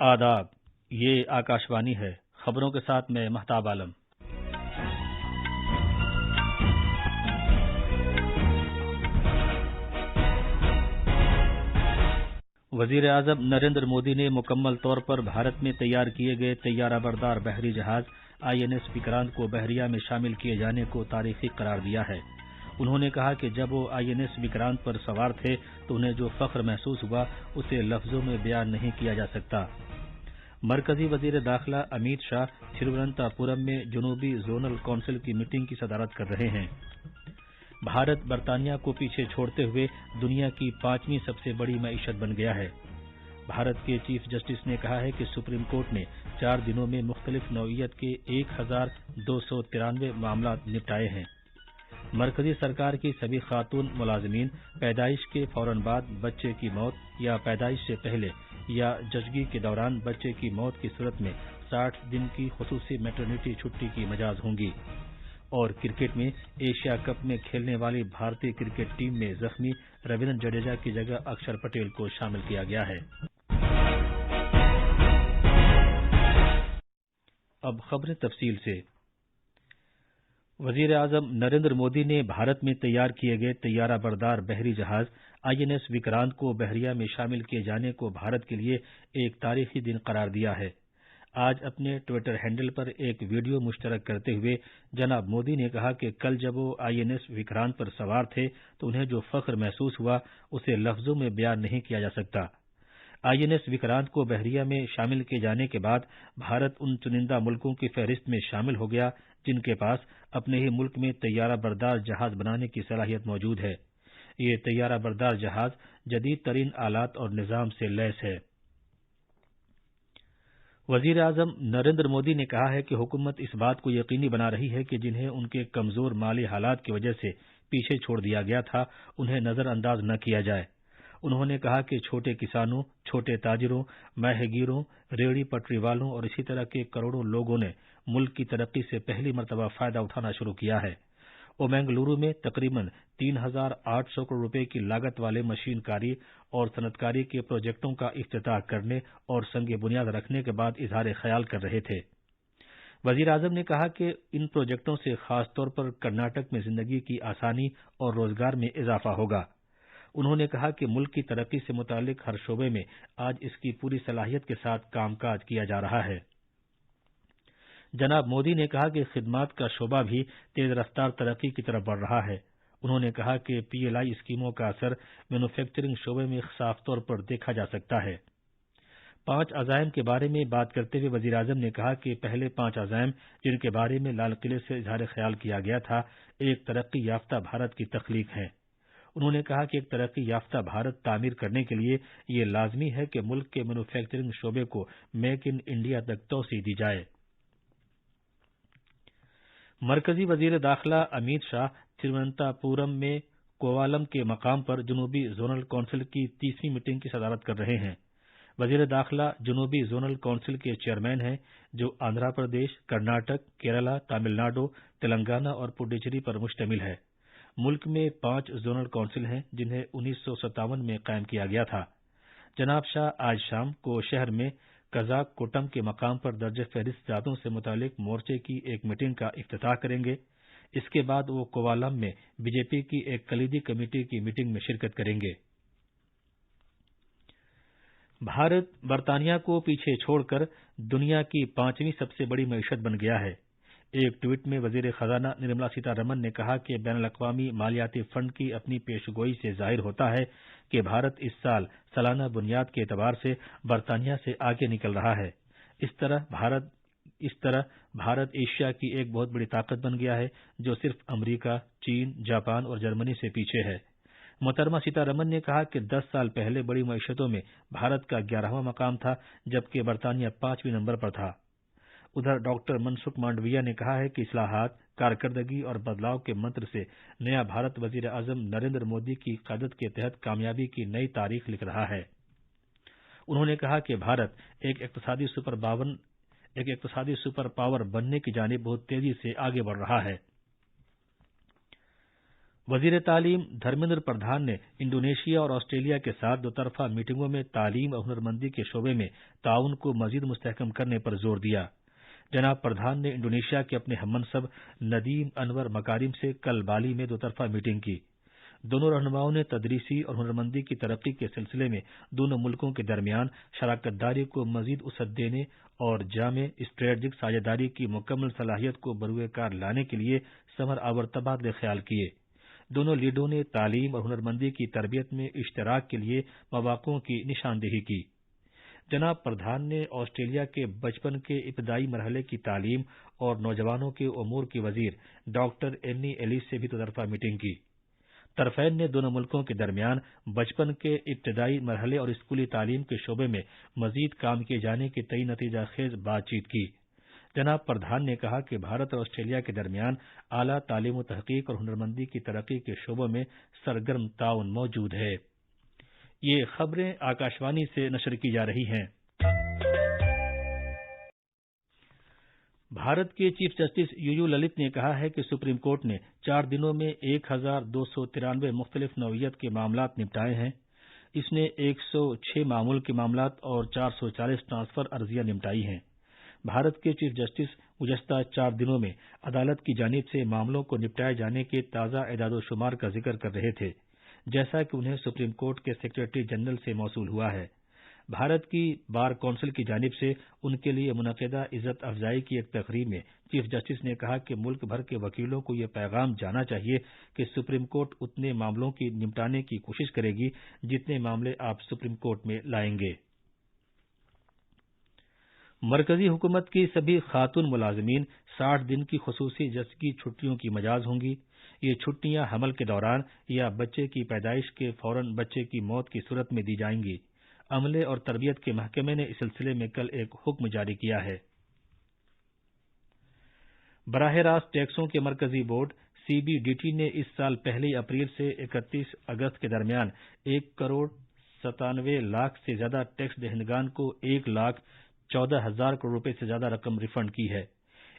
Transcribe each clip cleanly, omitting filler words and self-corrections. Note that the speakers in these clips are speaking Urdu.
آداب، یہ آکاشوانی ہے۔ خبروں کے ساتھ میں مہتاب عالم۔ وزیر اعظم نریندر مودی نے مکمل طور پر بھارت میں تیار کیے گئے طیارہ بردار بحری جہاز INS وکرانت کو بحریہ میں شامل کیے جانے کو تاریخی قرار دیا ہے۔ انہوں نے کہا کہ جب وہ INS وکرانت پر سوار تھے تو انہیں جو فخر محسوس ہوا اسے لفظوں میں بیان نہیں کیا جا سکتا۔ مرکزی وزیر داخلہ امیت شاہ تھرووننتا پورم میں جنوبی زونل کونسل کی میٹنگ کی صدارت کر رہے ہیں۔ بھارت برطانیہ کو پیچھے چھوڑتے ہوئے دنیا کی 5ویں سب سے بڑی معیشت بن گیا ہے۔ بھارت کے چیف جسٹس نے کہا ہے کہ سپریم کورٹ نے 4 دنوں میں مختلف نوعیت کے 1293 معاملات نپٹائے ہیں۔ مرکزی سرکار کی سبھی خاتون ملازمین پیدائش کے فوراً بعد بچے کی موت یا پیدائش سے پہلے یا زچگی کے دوران بچے کی موت کی صورت میں 60 دن کی خصوصی میٹرنیٹی چھٹی کی مجاز ہوں گی۔ اور کرکٹ میں ایشیا کپ میں کھیلنے والی بھارتی کرکٹ ٹیم میں زخمی رویندر جڈیجا کی جگہ اکشر پٹیل کو شامل کیا گیا ہے۔ اب خبریں تفصیل سے۔ وزیر اعظم نریندر مودی نے بھارت میں تیار کیے گئے طیارہ بردار بحری جہاز INS وکرانت کو بحریہ میں شامل کیے جانے کو بھارت کے لیے ایک تاریخی دن قرار دیا ہے۔ آج اپنے ٹویٹر ہینڈل پر ایک ویڈیو مشترک کرتے ہوئے جناب مودی نے کہا کہ کل جب وہ INS وکرانت پر سوار تھے تو انہیں جو فخر محسوس ہوا اسے لفظوں میں بیان نہیں کیا جا سکتا۔ INS وکرانت کو بحریہ میں شامل کیے جانے کے بعد بھارت ان چنندہ ملکوں کی فہرست میں شامل ہو گیا جن کے پاس اپنے ہی ملک میں طیارہ بردار جہاز بنانے کی صلاحیت موجود ہے۔ یہ طیارہ بردار جہاز جدید ترین آلات اور نظام سے لیس ہے۔ وزیر اعظم نریندر مودی نے کہا ہے کہ حکومت اس بات کو یقینی بنا رہی ہے کہ جنہیں ان کے کمزور مالی حالات کی وجہ سے پیچھے چھوڑ دیا گیا تھا انہیں نظر انداز نہ کیا جائے۔ انہوں نے کہا کہ چھوٹے کسانوں، چھوٹے تاجروں، ماہی گیروں، ریڑھی پٹری والوں اور اسی طرح کے کروڑوں لوگوں نے ملک کی ترقی سے پہلی مرتبہ فائدہ اٹھانا شروع کیا ہے۔ وہ منگلورو میں تقریباً 3,800 کروڑ روپے کی لاگت والے مشین کاری اور صنعت کاری کے پروجیکٹوں کا افتتاح کرنے اور سنگ بنیاد رکھنے کے بعد اظہار خیال کر رہے تھے۔ وزیر اعظم نے کہا کہ ان پروجیکٹوں سے خاص طور پر کرناٹک میں زندگی کی آسانی اور روزگار میں اضافہ ہوگا۔ انہوں نے کہا کہ ملک کی ترقی سے متعلق ہر شعبے میں آج اس کی پوری صلاحیت کے ساتھ کام کاج کیا جا رہا ہے۔ جناب مودی نے کہا کہ خدمات کا شعبہ بھی تیز رفتار ترقی کی طرف بڑھ رہا ہے۔ انہوں نے کہا کہ PLI اسکیموں کا اثر مینوفیکچرنگ شعبے میں صاف طور پر دیکھا جا سکتا ہے۔ 5 عزائم کے بارے میں بات کرتے ہوئے وزیر اعظم نے کہا کہ پہلے 5 عزائم جن کے بارے میں لال قلعے سے اظہار خیال کیا گیا تھا ایک ترقی یافتہ بھارت کی تخلیق ہے۔ انہوں نے کہا کہ ایک ترقی یافتہ بھارت تعمیر کرنے کے لیے یہ لازمی ہے کہ ملک کے مینوفیکچرنگ شعبے کو میک ان انڈیا تک توسیع دی جائے۔ مرکزی وزیر داخلہ امیت شاہ تھرووننتا پورم میں کووالم کے مقام پر جنوبی زونل کونسل کی 30ویں میٹنگ کی صدارت کر رہے ہیں۔ وزیر داخلہ جنوبی زونل کونسل کے چیئرمین ہیں جو آندھرا پردیش، کرناٹک، کیرالہ، تامل ناڈو، تلنگانہ اور پڈوچیری پر مشتمل ہے۔ ملک میں 5 زونل کونسل ہیں جنہیں 1957 میں قائم کیا گیا تھا۔ جناب شاہ آج شام کو شہر میں قزاق کوٹم کے مقام پر درج فہرست ذاتوں سے متعلق مورچے کی ایک میٹنگ کا افتتاح کریں گے۔ اس کے بعد وہ کووالم میں BJP کی ایک کلیدی کمیٹی کی میٹنگ میں شرکت کریں گے۔ بھارت برطانیہ کو پیچھے چھوڑ کر دنیا کی 5ویں سب سے بڑی معیشت بن گیا ہے۔ ایک ٹویٹ میں وزیر خزانہ نرملا سیتا رمن نے کہا کہ بین الاقوامی مالیاتی فنڈ کی اپنی پیشگوئی سے ظاہر ہوتا ہے کہ بھارت اس سال سالانہ بنیاد کے اعتبار سے برطانیہ سے آگے نکل رہا ہے۔ اس طرح بھارت ایشیا کی ایک بہت بڑی طاقت بن گیا ہے جو صرف امریکہ، چین، جاپان اور جرمنی سے پیچھے ہے۔ محترمہ سیتا رمن نے کہا کہ 10 سال پہلے بڑی معیشتوں میں بھارت کا 11واں مقام تھا جبکہ برطانیہ 5ویں نمبر پر تھا۔ ادھر ڈاکٹر منسکھ مانڈویہ نے کہا ہے کہ اصلاحات، کارکردگی اور بدلاؤ کے منتر سے نیا بھارت وزیر اعظم نریندر مودی کی قیادت کے تحت کامیابی کی نئی تاریخ لکھ رہا ہے۔ انہوں نے کہا کہ بھارت ایک اقتصادی سپر پاور بننے کی جانب بہت تیزی سے آگے بڑھ رہا ہے۔ وزیر تعلیم دھرمیندر پردھان نے انڈونیشیا اور آسٹریلیا کے ساتھ دو طرفہ میٹنگوں میں تعلیم اور ہنرمندی کے شعبے میں تعاون کو مزید مستحکم کرنے پر زور دیا۔ جناب پردھان نے انڈونیشیا کے اپنے ہم منصب ندیم انور مکارم سے کل بالی میں دو طرفہ میٹنگ کی۔ دونوں رہنماؤں نے تدریسی اور ہنرمندی کی ترقی کے سلسلے میں دونوں ملکوں کے درمیان شراکت داری کو مزید وسعت دینے اور جامع اسٹریٹجک ساجھیداری کی مکمل صلاحیت کو بروئے کار لانے کے لیے ثمر آور تبادلے خیال کیے۔ دونوں لیڈروں نے تعلیم اور ہنرمندی کی تربیت میں اشتراک کے لیے مواقعوں کی نشاندہی کی۔ جناب پردھان نے آسٹریلیا کے بچپن کے ابتدائی مرحلے کی تعلیم اور نوجوانوں کے امور کی وزیر ڈاکٹر اینی ایلیس سے بھی دو طرفہ میٹنگ کی۔ طرفین نے دونوں ملکوں کے درمیان بچپن کے ابتدائی مرحلے اور اسکولی تعلیم کے شعبے میں مزید کام کیے جانے کے تئیں نتیجہ خیز بات چیت کی۔ جناب پردھان نے کہا کہ بھارت اور آسٹریلیا کے درمیان اعلیٰ تعلیم و تحقیق اور ہنرمندی کی ترقی کے شعبوں میں سرگرم تعاون موجود ہے۔ یہ خبریں آکاشوانی سے نشر کی جا رہی ہیں۔ بھارت کے چیف جسٹس یو للت نے کہا ہے کہ سپریم کورٹ نے 4 دنوں میں 1293 مختلف نوعیت کے معاملات نپٹائے ہیں۔ اس نے 106 معمول کے معاملات اور 440 ٹرانسفر عرضیاں نمٹائی ہیں۔ بھارت کے چیف جسٹس گزشتہ 4 دنوں میں عدالت کی جانب سے معاملوں کو نپٹائے جانے کے تازہ اعداد و شمار کا ذکر کر رہے تھے، جیسا کہ انہیں سپریم کورٹ کے سیکریٹری جنرل سے موصول ہوا ہے۔ بھارت کی بار کونسل کی جانب سے ان کے لیے منعقدہ عزت افزائی کی ایک تقریب میں چیف جسٹس نے کہا کہ ملک بھر کے وکیلوں کو یہ پیغام جانا چاہیے کہ سپریم کورٹ اتنے معاملوں کی نمٹانے کی کوشش کرے گی جتنے معاملے آپ سپریم کورٹ میں لائیں گے۔ مرکزی حکومت کی سبھی خاتون ملازمین 60 دن کی خصوصی زچگی چھٹیوں کی مجاز ہوں گی۔ یہ چھٹیاں حمل کے دوران یا بچے کی پیدائش کے فوراً بچے کی موت کی صورت میں دی جائیں گی۔ عملے اور تربیت کے محکمے نے اس سلسلے میں کل ایک حکم جاری کیا ہے۔ براہ راست ٹیکسوں کے مرکزی بورڈ CBDT نے اس سال 1 اپریل سے 31 اگست کے درمیان 1,97,00,000 سے زیادہ ٹیکس دہندگان کو 1,14,000 کروڑ روپے سے زیادہ رقم ریفنڈ کی ہے۔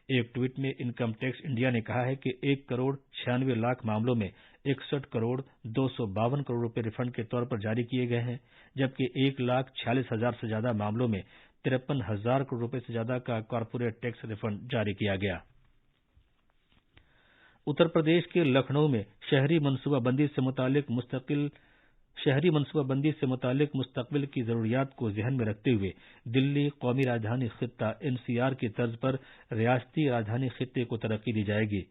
ایک ٹویٹ میں انکم ٹیکس انڈیا نے کہا ہے کہ 1,96,00,000 معاملوں میں 61,252 کروڑ روپے ریفنڈ کے طور پر جاری کیے گئے ہیں، جبکہ 1,46,000 سے زیادہ معاملوں میں 53,000 کروڑ روپے سے زیادہ کا کارپوریٹ ٹیکس ریفنڈ جاری کیا گیا۔ اتر پردیش کے لکھنؤ میں شہری منصوبہ بندی سے متعلق مستقبل کی ضروریات کو ذہن میں رکھتے ہوئے دلی قومی راجدھانی خطہ NCR کی طرز پر ریاستی راجدھانی خطے کو ترقی دی جائے گی۔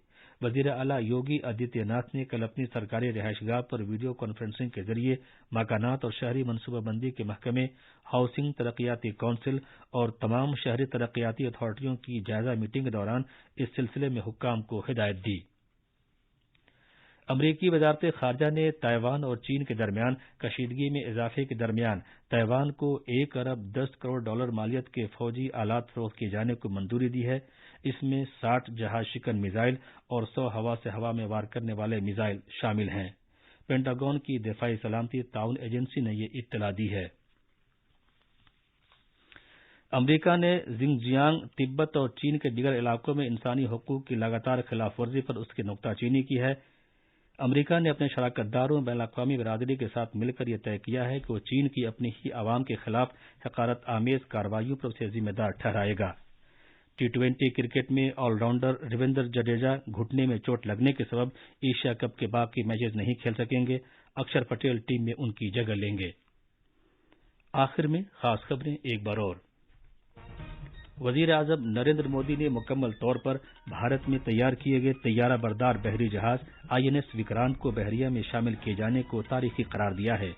وزیر اعلیٰ یوگی آدتیہ ناتھ نے کل اپنی سرکاری رہائش گاہ پر ویڈیو کانفرنسنگ کے ذریعے مکانات اور شہری منصوبہ بندی کے محکمے، ہاؤسنگ ترقیاتی کونسل اور تمام شہری ترقیاتی اتھارٹیوں کی جائزہ میٹنگ کے دوران اس سلسلے میں حکام کو ہدایت دی۔ امریکی وزارت خارجہ نے تائیوان اور چین کے درمیان کشیدگی میں اضافے کے درمیان تائیوان کو $1 ارب 10 کروڑ مالیت کے فوجی آلات فروخت کیے جانے کو منظوری دی ہے۔ اس میں 60 جہاز شکن میزائل اور 100 ہوا سے ہوا میں وار کرنے والے میزائل شامل ہیں۔ پینٹاگون کی دفاعی سلامتی تعاون ایجنسی نے یہ اطلاع دی ہے۔ امریکہ نے زنجیانگ، تبت اور چین کے دیگر علاقوں میں انسانی حقوق کی لگاتار خلاف ورزی پر اس کی نکتہ چینی کی ہے۔ امریکہ نے اپنے شراکت داروں بین الاقوامی برادری کے ساتھ مل کر یہ طے کیا ہے کہ وہ چین کی اپنی ہی عوام کے خلاف حقارت آمیز کارروائیوں پر اسے ذمہ دار ٹھہرائے گا۔ T20 کرکٹ میں آل راؤنڈر رویندر جڈیجا گھٹنے میں چوٹ لگنے کے سبب ایشیا کپ کے باقی میچز نہیں کھیل سکیں گے۔ اکشر پٹیل ٹیم میں ان کی جگہ لیں گے۔ آخر میں خاص خبریں ایک بار اور۔ وزیر اعظم نریندر مودی نے مکمل طور پر بھارت میں تیار کیے گئے طیارہ بردار بحری جہاز INS وکرانت کو بحریہ میں شامل کیے جانے کو تاریخی قرار دیا ہے۔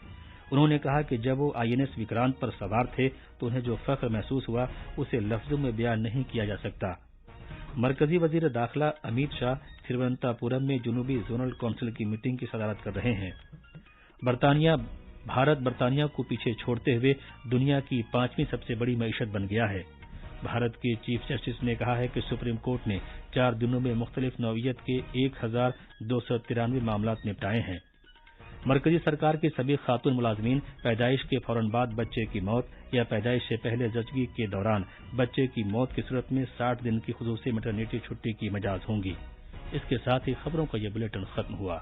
انہوں نے کہا کہ جب وہ INS وکرانت پر سوار تھے تو انہیں جو فخر محسوس ہوا اسے لفظوں میں بیان نہیں کیا جا سکتا۔ مرکزی وزیر داخلہ امیت شاہ تھرووننتھاپورم میں جنوبی زونل کونسل کی میٹنگ کی صدارت کر رہے ہیں۔ بھارت برطانیہ کو پیچھے چھوڑتے ہوئے دنیا کی 5ویں سب سے بڑی معیشت بن گیا ہے۔ بھارت کے چیف جسٹس نے کہا ہے کہ سپریم کورٹ نے 4 دنوں میں مختلف نوعیت کے 1293 معاملات نپٹائے ہیں۔ مرکزی سرکار کی سبھی خاتون ملازمین پیدائش کے فوراً بعد بچے کی موت یا پیدائش سے پہلے زچگی کے دوران بچے کی موت کی صورت میں 60 دن کی خصوصی میٹرنیٹی چھٹی کی مجاز ہوں گی۔ اس کے ساتھ ہی خبروں کا یہ بلیٹن ختم ہوا۔